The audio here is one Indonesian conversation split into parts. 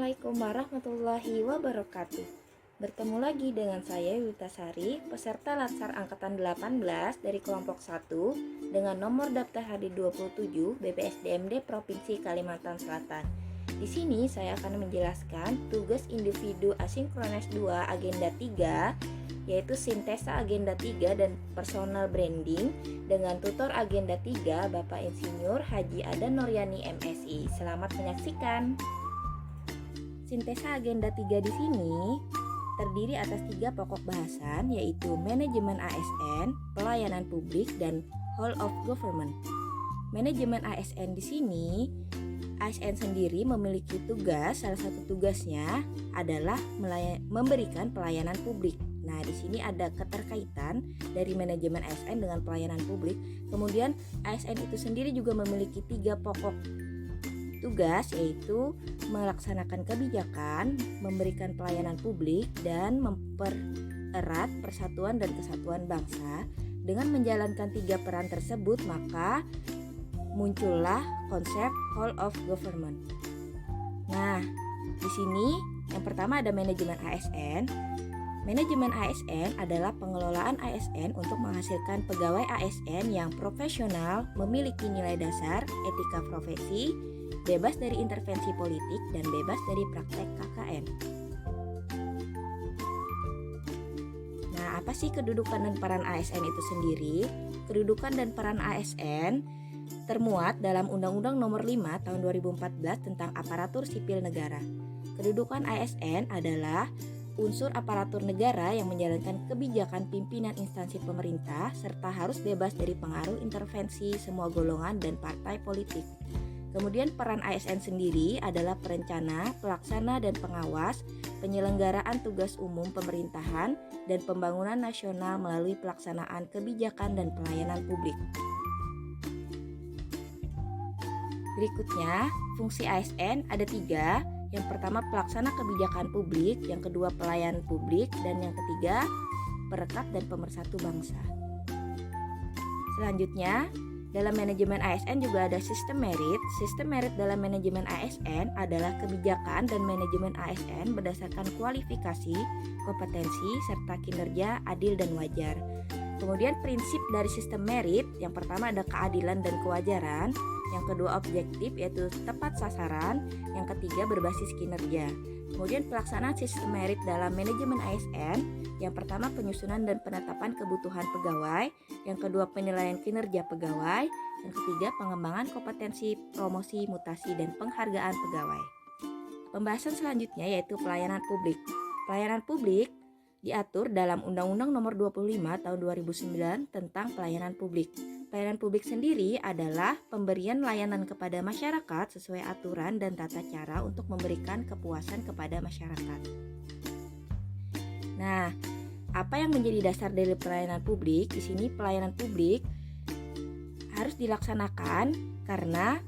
Assalamualaikum warahmatullahi wabarakatuh. Bertemu lagi dengan saya Yutasari, peserta Latsar Angkatan 18 dari kelompok 1 dengan nomor daftar HD 27 BPSDMD Provinsi Kalimantan Selatan. Di sini saya akan menjelaskan tugas individu asinkronis 2 agenda 3, yaitu sintesa agenda 3 dan personal branding dengan tutor agenda 3 Bapak Insinyur Haji Adan Noryani MSI. Selamat menyaksikan. Sintesa agenda 3 di sini terdiri atas 3 pokok bahasan, yaitu manajemen ASN, pelayanan publik, dan whole of government. Manajemen ASN di sini, ASN sendiri memiliki tugas, salah satu tugasnya adalah memberikan pelayanan publik. Nah, di sini ada keterkaitan dari manajemen ASN dengan pelayanan publik. Kemudian ASN itu sendiri juga memiliki 3 pokok tugas, yaitu melaksanakan kebijakan, memberikan pelayanan publik, dan mempererat persatuan dan kesatuan bangsa. Dengan menjalankan 3 peran tersebut, maka muncullah konsep whole of government. Nah, di sini yang pertama ada manajemen ASN. Manajemen ASN adalah pengelolaan ASN untuk menghasilkan pegawai ASN yang profesional, memiliki nilai dasar, etika profesi, bebas dari intervensi politik, dan bebas dari praktek KKN. Nah, apa sih kedudukan dan peran ASN itu sendiri? Kedudukan dan peran ASN termuat dalam Undang-Undang Nomor 5 Tahun 2014 tentang Aparatur Sipil Negara. Kedudukan ASN adalah unsur aparatur negara yang menjalankan kebijakan pimpinan instansi pemerintah serta harus bebas dari pengaruh intervensi semua golongan dan partai politik. Kemudian peran ASN sendiri adalah perencana, pelaksana, dan pengawas penyelenggaraan tugas umum pemerintahan dan pembangunan nasional melalui pelaksanaan kebijakan dan pelayanan publik. Berikutnya, fungsi ASN ada 3. Yang pertama pelaksana kebijakan publik, yang kedua pelayan publik, dan yang ketiga perekat dan pemersatu bangsa. Selanjutnya, dalam manajemen ASN juga ada sistem merit. Sistem merit dalam manajemen ASN adalah kebijakan dan manajemen ASN berdasarkan kualifikasi, kompetensi, serta kinerja adil dan wajar. Kemudian prinsip dari sistem merit, yang pertama ada keadilan dan kewajaran, yang kedua objektif yaitu tepat sasaran, yang ketiga berbasis kinerja. Kemudian pelaksanaan sistem merit dalam manajemen ASN, yang pertama penyusunan dan penetapan kebutuhan pegawai, yang kedua penilaian kinerja pegawai, yang ketiga pengembangan kompetensi, promosi, mutasi, dan penghargaan pegawai. Pembahasan selanjutnya yaitu pelayanan publik. Pelayanan publik diatur dalam Undang-Undang Nomor 25 Tahun 2009 tentang pelayanan publik. Pelayanan publik sendiri adalah pemberian layanan kepada masyarakat sesuai aturan dan tata cara untuk memberikan kepuasan kepada masyarakat. Nah, apa yang menjadi dasar dari pelayanan publik? Di sini pelayanan publik harus dilaksanakan karena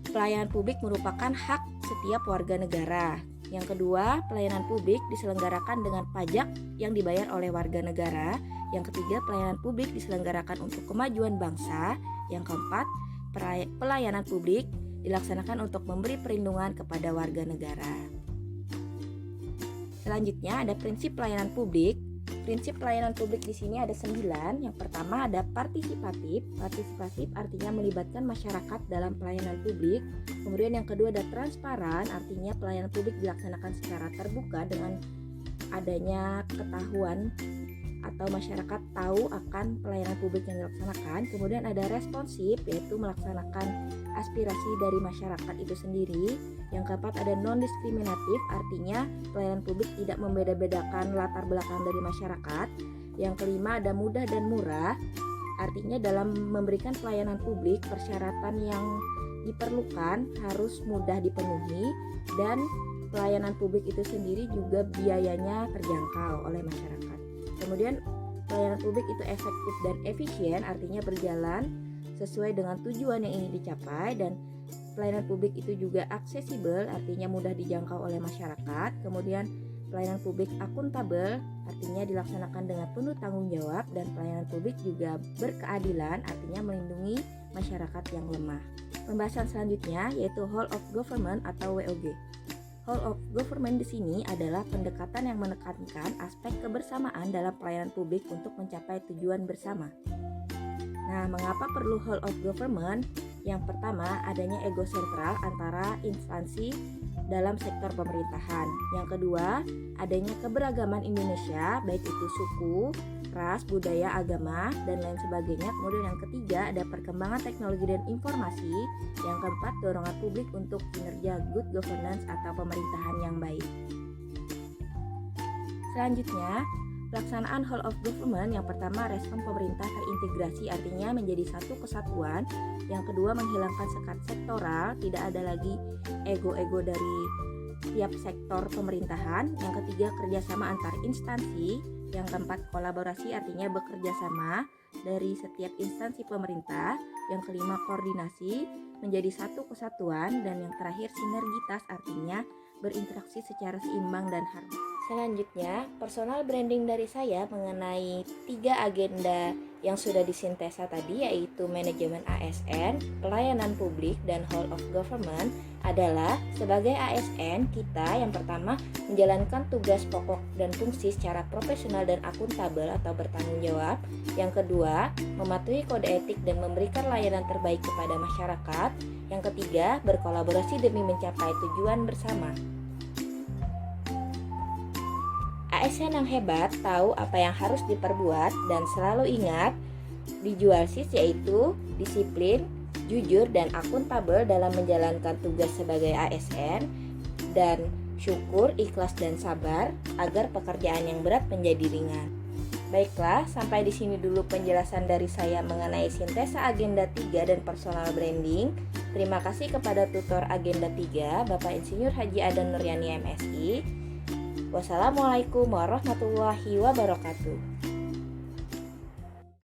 pelayanan publik merupakan hak setiap warga negara. Yang kedua, pelayanan publik diselenggarakan dengan pajak yang dibayar oleh warga negara. Yang ketiga, pelayanan publik diselenggarakan untuk kemajuan bangsa. Yang keempat, pelayanan publik dilaksanakan untuk memberi perlindungan kepada warga negara. Selanjutnya ada prinsip pelayanan publik. Prinsip pelayanan publik di sini ada 9. Yang pertama ada partisipatif. Partisipatif artinya melibatkan masyarakat dalam pelayanan publik. Kemudian yang kedua ada transparan, artinya pelayanan publik dilaksanakan secara terbuka dengan adanya ketahuan atau masyarakat tahu akan pelayanan publik yang dilaksanakan. Kemudian ada responsif, yaitu melaksanakan aspirasi dari masyarakat itu sendiri. Yang keempat ada non-diskriminatif, artinya pelayanan publik tidak membeda-bedakan latar belakang dari masyarakat. Yang kelima ada mudah dan murah, artinya dalam memberikan pelayanan publik persyaratan yang diperlukan harus mudah dipenuhi dan pelayanan publik itu sendiri juga biayanya terjangkau oleh masyarakat. Kemudian pelayanan publik itu efektif dan efisien, artinya berjalan sesuai dengan tujuan yang ingin dicapai, dan pelayanan publik itu juga aksesibel, artinya mudah dijangkau oleh masyarakat. Kemudian pelayanan publik akuntabel, artinya dilaksanakan dengan penuh tanggung jawab, dan pelayanan publik juga berkeadilan, artinya melindungi masyarakat yang lemah. Pembahasan selanjutnya yaitu whole of government atau WOG. Whole of government di sini adalah pendekatan yang menekankan aspek kebersamaan dalam pelayanan publik untuk mencapai tujuan bersama. Nah, mengapa perlu whole of government? Yang pertama, adanya ego sentral antara instansi dalam sektor pemerintahan. Yang kedua, adanya keberagaman Indonesia, baik itu suku, ras, budaya, agama, dan lain sebagainya. Kemudian yang ketiga, ada perkembangan teknologi dan informasi. Yang keempat, dorongan publik untuk kinerja good governance atau pemerintahan yang baik. Selanjutnya, pelaksanaan whole of government. Yang pertama, respon pemerintah terintegrasi, artinya menjadi satu kesatuan. Yang kedua, menghilangkan sekat sektoral, tidak ada lagi ego-ego dari tiap sektor pemerintahan. Yang ketiga, kerjasama antar instansi. Yang keempat, kolaborasi, artinya bekerja sama dari setiap instansi pemerintah. Yang kelima, koordinasi, menjadi satu kesatuan. Dan yang terakhir, sinergitas, artinya berinteraksi secara seimbang dan harmonis. Selanjutnya, personal branding dari saya mengenai 3 agenda yang sudah disintesa tadi, yaitu manajemen ASN, pelayanan publik, dan whole of government adalah sebagai ASN kita yang pertama menjalankan tugas pokok dan fungsi secara profesional dan akuntabel atau bertanggung jawab. Yang kedua, mematuhi kode etik dan memberikan layanan terbaik kepada masyarakat. Yang ketiga, berkolaborasi demi mencapai tujuan bersama. ASN yang hebat tahu apa yang harus diperbuat dan selalu ingat dijual sis, yaitu disiplin, jujur, dan akuntabel dalam menjalankan tugas sebagai ASN, dan syukur, ikhlas, dan sabar agar pekerjaan yang berat menjadi ringan. Baiklah, sampai di sini dulu penjelasan dari saya mengenai sintesa agenda 3 dan personal branding. Terima kasih kepada tutor agenda 3, Bapak Insinyur Haji Adan Nuryani MSI. Wassalamualaikum warahmatullahi wabarakatuh.